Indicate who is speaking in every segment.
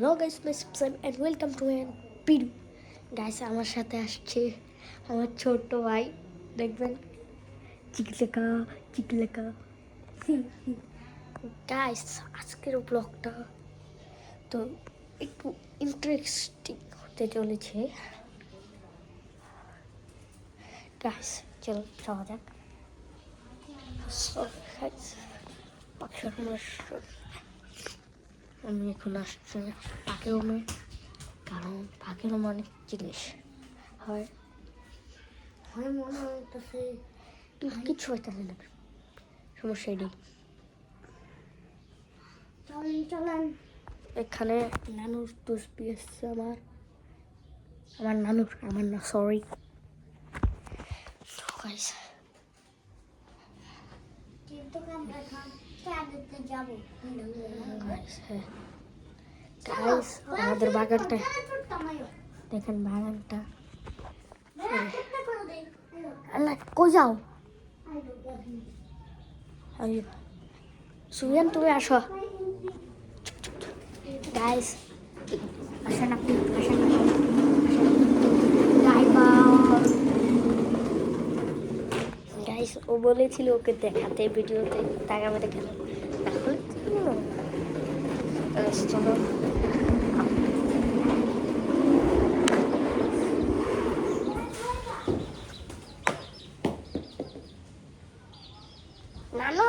Speaker 1: Hello guys, my subscribe and welcome to an video. Guys, আমার সাথে আসছে আমার ছোট্ট ভাই, দেখবেন চিকলেকা চিকলেকা। গাইস, আজকের ব্লগটা তো একটু ইন্টারেস্টিং হতে চলেছে। গাইস, চলো যাওয়া যাক। আমি এখন আসছি পাখি রুমে, কারণ পাখি রুমে অনেক জিনিস হয় মনে হইতেছে কিছু হইতেছে না, সমস্যা নেই। চলেন এখানে নানুর তসবি এসছে আমার নানুর, আমার না, সরি গাইস। গাইস, আমাদের বাগানটা দেখেন, বাগানটা আল্লাহ কই যাও। সুয়েন, তুমি আসো। গাইস, আসেন আপনি, আসেন। গাইস, ও বলেছিল ওকে দেখাতে ভিডিওতে, তাই আমি দেখালাম। চলো নানু,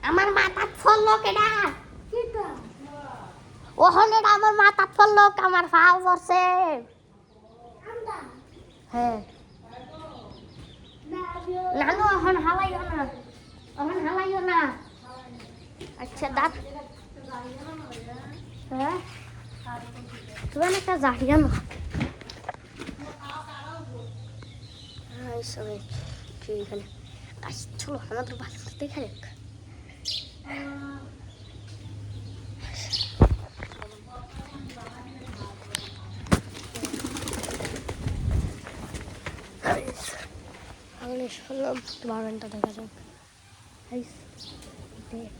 Speaker 1: আমার মাথা ফললো কেডা? ওহন এটা আমার মাথা ফললো, আমার ফাও করছে। হ্যাঁ নানু, ওহন হালাইও না, ওহন হালাইও না। আচ্ছা দাঁত, হ্যাঁ তুমি একটা জাহিয়া না। এখানে চলো আমাদের বাসা দেখা যাক। বাগানটা দেখা যাক। দেখ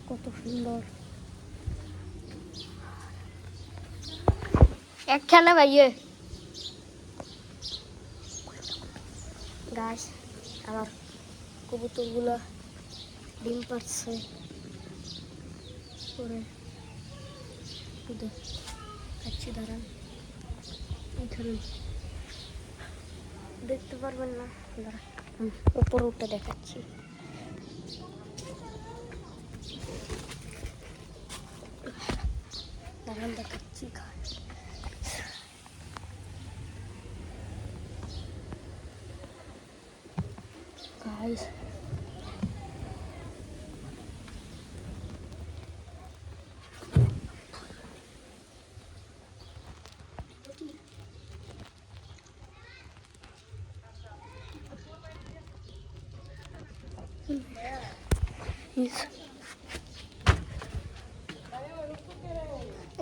Speaker 1: কত সুন্দর। একখানে ভাইয়ে গাছ, আমার কবুতরগুলো ডিম পাচ্ছে করে খাচ্ছি। দাঁড়ান, এখানে দেখতে পারবেন না, উপরে উঠে দেখাচ্ছি। দাঁড়ান দেখাচ্ছি। Guys,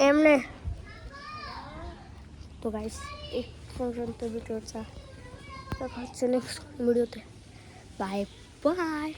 Speaker 1: এমনে তো গাইস, এই পর্যন্ত ভিডিওটা দেখা হচ্ছে নেক্সট ভিডিওতে। Bye bye.